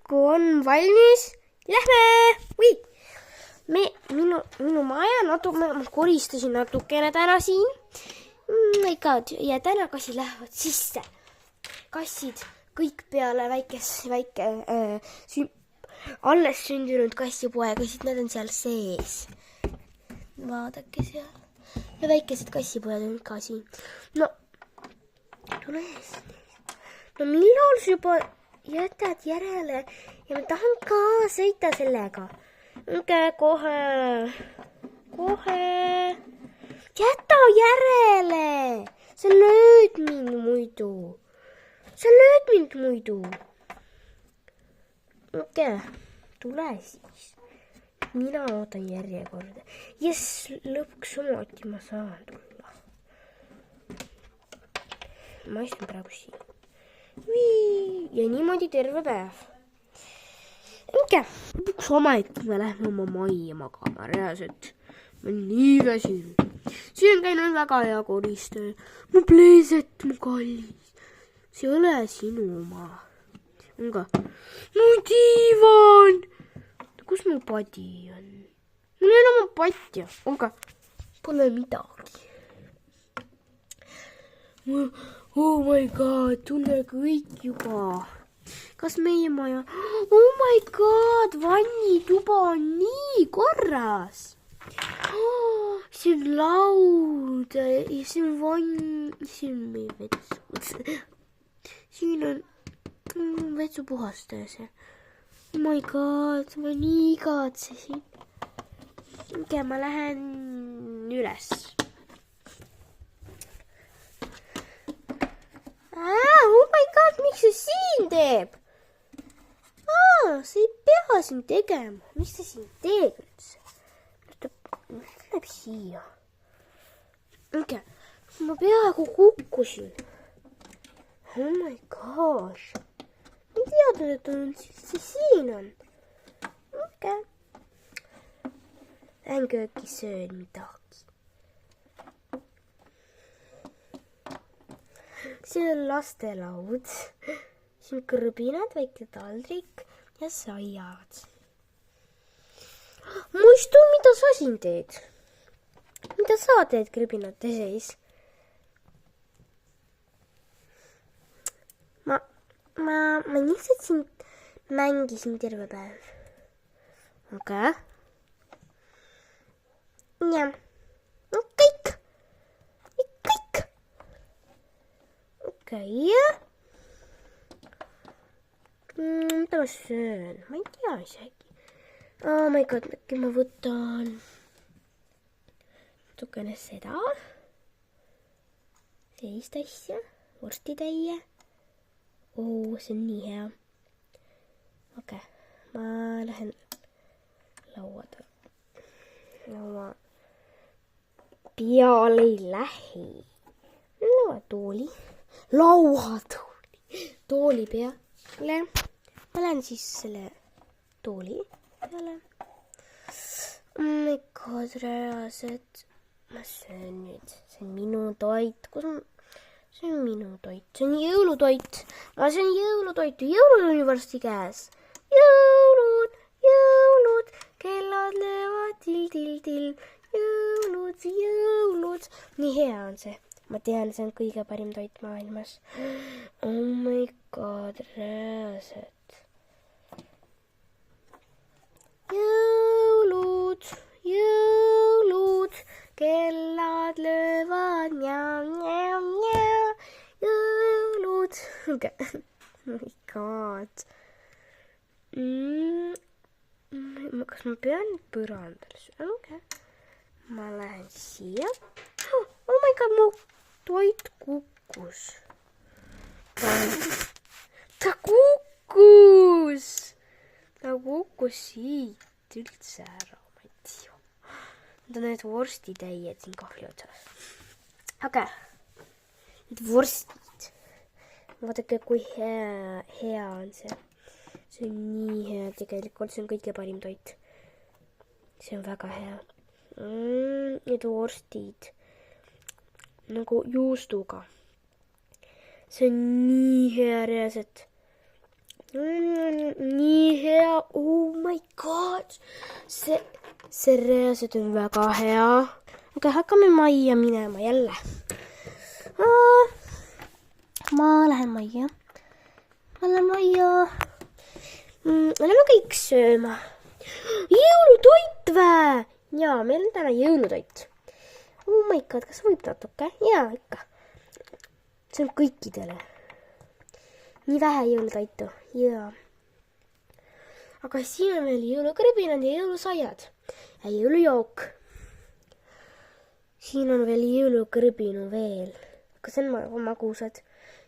õhku on valmis. Lähme! Või! Minu maja ma koristasin natukene täna siin. Ja täna kassid lähevad sisse. Kassid kõik peale alles sündinud kassipoegasid, nad on seal sees. Vaadake seal. Ja väikesed kassipojad on ka siin. No, tule ees. No millal sa juba jätad järele ja ma tahan ka sõita sellega. Kohe. Jäta järele. Sa lööd mind muidu. Tule siis. Mina ootan järjekorda. Lõpuks ometi ma saan tulla. Ma istun praegu siin. Ja niimoodi terve päev. Lõpuks ometi me lähme oma majja magama. Reaalselt. Ma olen nii väsinud. Siin on käinud väga hea koristaja. Mu pleeset, mu kallis. See ei ole sinu oma. Mu diivan. Kus mu padi on? Mul ei ole oma patja. Pole midagi. Oh my god, tunne kõik juba. Kas meie maja? Oh my god, vannituba on nii korras. See on laud ja see on vann. See on meie vets. Siin on vetsupuhastaja see. Oh my god, ma nii igatsesin. Ma lähen üles. Oh my god, miks see siin teeb? Sa ei pea siin tegema. Mis sa siin teed üldse? Läheb siia. Ma peaaegu kukkusin. Oh my gosh. Ma ei teadnud, et see siin on. Lähen kööki söön midagi. See on lastelaud. Siin on kõrbinad, väike taldrik ja saiad. Muistu, mida sa siin teed? Mida sa teed kõrbinate sees? Ma lihtsalt siin mängisin terve päev. Jah. Kõik. Mida ma söön? Ma ei tea isegi. Oh my god, äkki ma võtan natukene seda. Sellist asja. Vorstitäie. See on nii hea. Ma lähen laua peale ei lähe. Tooli peale. Ma lähen siis selle tooli peale. Oh my god, reaalselt. Ma söön nüüd. See on minu toit. See on minu toit. See on jõulutoit. Ma söön jõulutoitu. Jõulud on ju varsti käes. Jõulud. Kellad löövad til. Jõulud. Nii hea on see. Ma tean, see on kõige parim toit maailmas. Oh my god, reaalselt. Jõulud, kellad löövad, jõulud. Oh my god. Kas ma pean põrandal? Ma lähen siia. Oh my god, mu toit kukkus. Ta kukkus siit üldse ära. Ma ei tea. Need on need vorstitäied siin kahvli otsas. Need vorstid. Vaadake, kui hea on see. See on nii hea tegelikult. See on kõige parim toit. See on väga hea. Need vorstid. Nagu juustuga. See on nii hea reaalselt. Nii hea, oh my god, see reaalselt on väga hea. Aga hakkame majja minema jälle. Ma lähen majja. Oleme kõik sööma. Jõulutoit vä? Jaa, meil on täna jõulutoit. Oh my god, kas võib natuke? Jaa, ikka. See on kõikidele. Nii vähe jõulutoitu. Jaa. Aga siin on veel jõulukõrbinad ja jõulusaiad. Ja jõulujook. Siin on veel jõulukõrbinu veel. Aga see on magusad.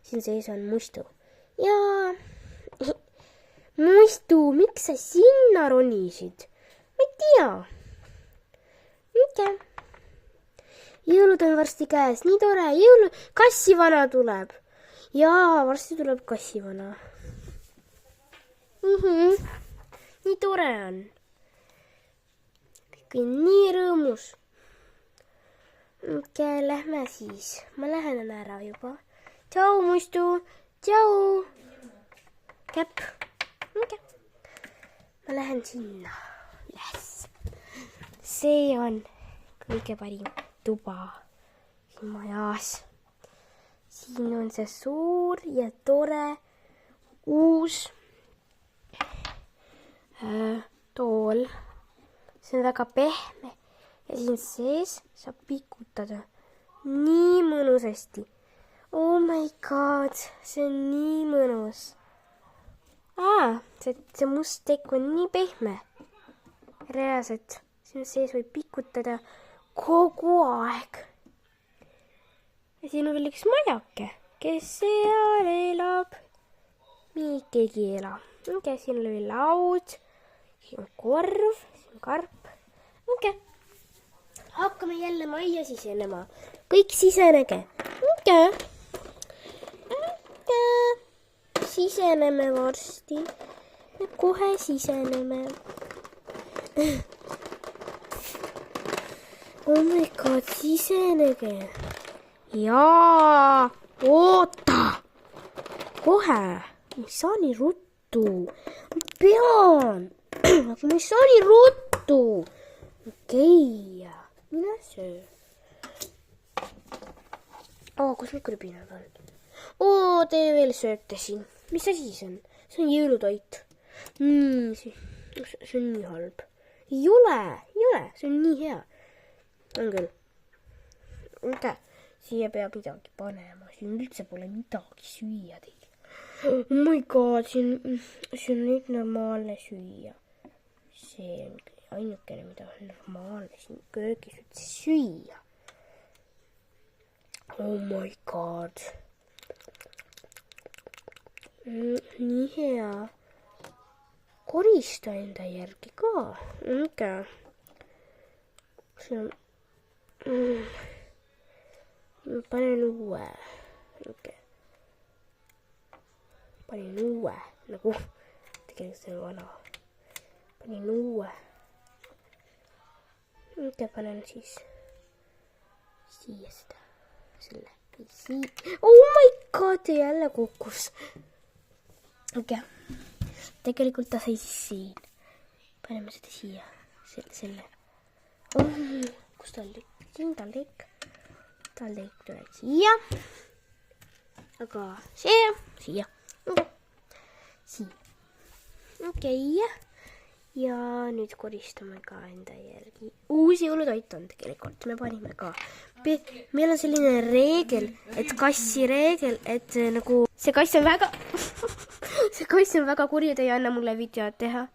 Siin sees on mustu. Ja mustu, miks sa sinna ronisid? Ma ei tea. Mikä? Jõulud on varsti käes. Nii tore. Kassivana tuleb. Jaa, varsti tuleb kassivana. Nii tore on. Kõik on nii rõõmus. Lähme siis. Ma lähen ära juba. Tšau, mustu. Tšau. Käpp. Ma lähen sinna. Yes. See on kõige parim tuba siin majas. Siin on see suur ja tore uus tool. See on väga pehme ja siin sees saab pikutada nii mõnusasti. Oh my god, see on nii mõnus. See must tekk on nii pehme. Reaalselt, siin sees võib pikutada kogu aeg. Ja siin on veel üks majake, kes seal elab. Keegi elab. Siin on veel laud, siin on korv, siin on karp. Hakkame jälle majja sisenema. Kõik sisenege. Siseneme varsti. Me kohe siseneme. Oh my god, sisenege. Jaa, oota. Kohe. Ma ei saa nii ruttu. Ma pean. Aga ma ei saa nii ruttu. Okei. Mine söö. Kus need kõrbinad on? Te veel sööte siin. Mis see siis on? See on jõulutoit. See on nii halb. Ei ole. See on nii hea. On küll. Siia peab midagi panema. Siin üldse pole midagi süüa teil. Oh my god, siin on nüüd normaalne süüa. See on ainukene, mida on normaalne siin köögis üldse süüa. Oh my god. Nii hea. Korista enda järgi ka. See on... Panen uue. Panin uue. Nagu tegelikult see on vana. Panin uue. Panen siis siia seda. Selle. Oh my god, jälle kukkus. Tegelikult ta sai siis siin. Paneme seda siia. Selle. Kus tal teik? Siin tal teik. Tal teik tuleb siia. Aga siia. Siia. Ja nüüd koristame ka enda järgi. Uus jõulutoit on tegelikult. Me panime ka. Meil on selline reegel, et kassi reegel, et nagu see kass on väga... see kass on väga kuri, ta ei anna mulle videot teha.